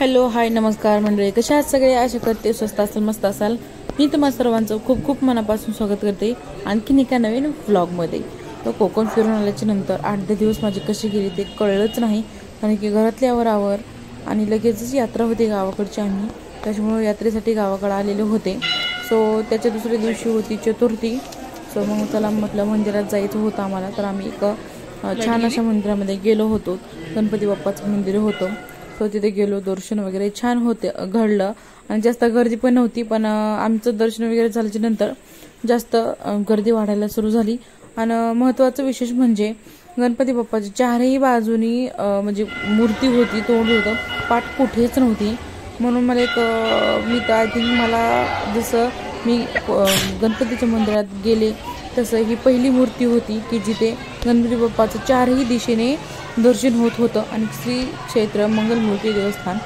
Hello hi नमस्कार मंडळी, कशा आहात सगळे? आशा करते स्वस्त असाल, मस्त असाल. मी तुम्हा सर्वांचं खूप खूप मनापासून स्वागत करते आणखीन एका नवीन व्लॉगमध्ये. तर कोकण फिरून आल्याच्या नंतर 8-10 दिवस माझे कसे गेले ते कळलंच नाही, कारण की घरातली आवर आणि लगेचच यात्रा होती गावाकडची. आम्ही त्याच्यामुळे यात्रेसाठी गावाकडे आलेले होते. सो त्याच्या दुसऱ्या दिवशी होती चतुर्थी. सो मग चला म्हटलं मंदिरात जायचं होतं आम्हाला. तर आम्ही एक छान अशा मंदिरामध्ये गेलो होतो. गणपती बाप्पाचं मंदिर होतं. सो तिथे गेलो, दर्शन वगैरे छान होते घडलं आणि जास्त गर्दी पण नव्हती. पण आमचं दर्शन वगैरे झाल्याच्या नंतर जास्त गर्दी वाढायला सुरू झाली. आणि महत्त्वाचं विशेष म्हणजे गणपती बाप्पाच्या चारही बाजूनी म्हणजे मूर्ती होती, तोंड होतं, पाठ कुठेच नव्हती. म्हणून मला मी तर आय थिंक मला जसं मी गणपतीच्या मंदिरात गेले तसं ही पहिली मूर्ती होती की जिथे गणपती बाप्पाचं चारही दिशेने दर्शन होत होतं. आणि श्री क्षेत्र मंगलमूर्ती देवस्थान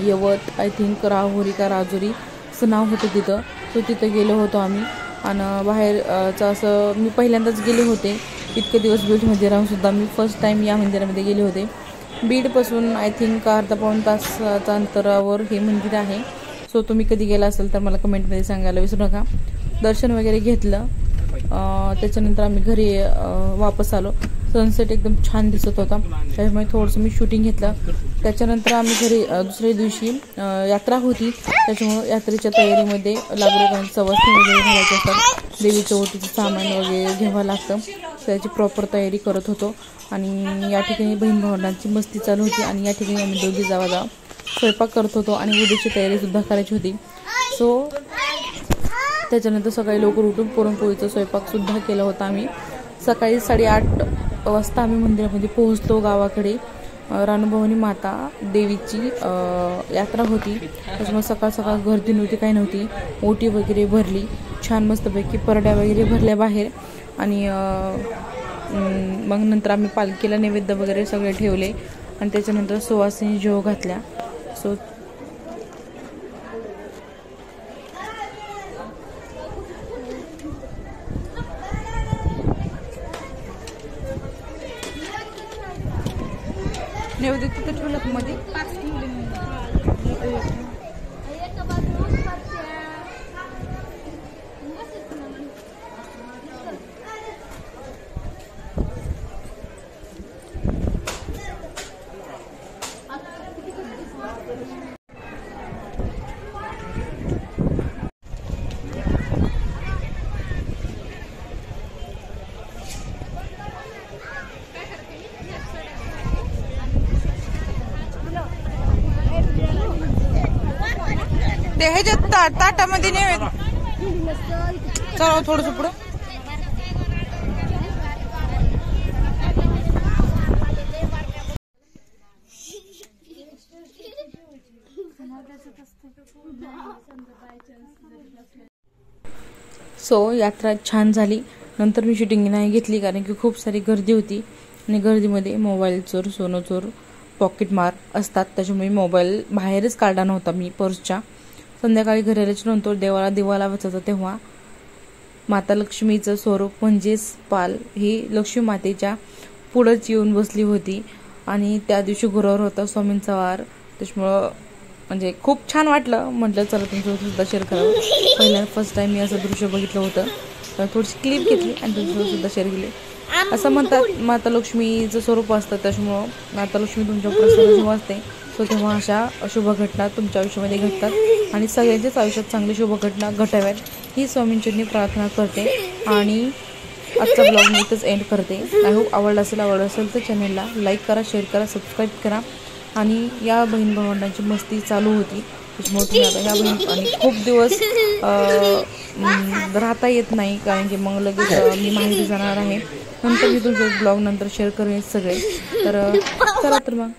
यवत आय थिंक राहुरी का राजुरी असं नाव होतं तिथं. तो तिथं गेलो होतो आम्ही. आणि बाहेरचं असं मी पहिल्यांदाच गेले होते. इतके दिवस बीडमध्ये राहूनसुद्धा मी फर्स्ट टाईम या मंदिरामध्ये गेले होते. बीडपासून आय थिंक अर्धा-पाऊण तासाच्या अंतरावर हे मंदिर आहे. सो तुम्ही कधी गेला असेल तर मला कमेंटमध्ये सांगायला विसरू नका. दर्शन वगैरे घेतलं. त्याच्यानंतर आम्ही घरी वापस आलो. सनसेट एकदम छान दिसत होता, त्याच्यामुळे थोडंसं मी शूटिंग घेतलं. त्याच्यानंतर आम्ही घरी दुसऱ्या दिवशी यात्रा होती, त्याच्यामुळे यात्रेच्या तयारीमध्ये लागलो. सवासणी वगैरे घालायचे असतात, देवीचं ओटीचं सामान वगैरे घ्यावं लागतं, त्याची प्रॉपर तयारी करत होतो. आणि या ठिकाणी बहीण भावंडांची मस्ती चालू होती. आणि या ठिकाणी आम्ही दोघी जावा स्वयंपाक करत होतो आणि उद्याची तयारीसुद्धा करायची होती. सो त्याच्यानंतर सकाळी लवकर उठून पुरणपोळीचा स्वयंपाकसुद्धा केला होता. आम्ही सकाळी 8:30 वाजता आम्ही मंदिरामध्ये पोहोचलो गावाकडे. रानुभवानी माता देवीची यात्रा होती, त्याच्यामुळे सकाळ सकाळ गर्दी नव्हती, काही नव्हती. ओटी वगैरे भरली छान मस्तपैकी, परड्या वगैरे भरल्या बाहेर. आणि मग नंतर आम्ही पालखीला नैवेद्य वगैरे सगळे ठेवले आणि त्याच्यानंतर सुवासिनी जेव घातल्या. सो नैवेद्य तिथं ठेवलं मध्ये. ते ह्याच्यात ताटामध्ये नैवेद्य चला थोडंसं पुढं. सो यात्रा छान झाली. नंतर मी शूटिंग नाही घेतली कारण की खूप सारी गर्दी होती आणि गर्दीमध्ये मोबाईल चोर, सोनं चोर, पॉकेट मार असतात, त्याच्यामुळे मोबाईल बाहेरच काढला नव्हता मी पर्सच्या. संध्याकाळी घरी आल्याच्या नंतर देवाला दिवा लावायचा होता, तेव्हा माता लक्ष्मीचं स्वरूप म्हणजेच पाल ही लक्ष्मी मातेच्या पुढंच येऊन बसली होती. आणि त्या दिवशी गुरुवार होता, स्वामींचा वार, त्याच्यामुळं म्हणजे खूप छान वाटलं. म्हटलं चला तुमच्यासोबत सुद्धा शेअर करावं. फर्स्ट टाईम मी असं दृश्य बघितलं होतं, तर थोडीशी क्लिप घेतली आणि तुमच्यासोबत सुद्धा शेअर केली. असं म्हणतात माता लक्ष्मीचं स्वरूप असतं, त्याच्यामुळं माता लक्ष्मी तुमच्या प्रसन्न जेव्हा असते सो तेव्हा अशा शुभ घटना तुमच्या आयुष्यामध्ये घडतात आणि सगळ्यांच्याच आयुष्यात चांगली शुभ घटना घटाव्यात ही स्वामींची प्रार्थना करते. आणि आजचा ब्लॉग मी इथंच एंड करते. आय होप आवडलं असेल तर चॅनलला लाईक करा, शेअर करा, सबस्क्राईब करा. आणि या बहीण भावंडांची मस्ती चालू होती, त्याच्यामुळे तुम्ही आता ह्या बहीण आणि खूप दिवस राहता येत नाही, कारण की मग लगेच मी माहिती जाणार आहे. नंतर मी तुमचे ब्लॉग नंतर शेअर करेन सगळे. तर चला तर मग.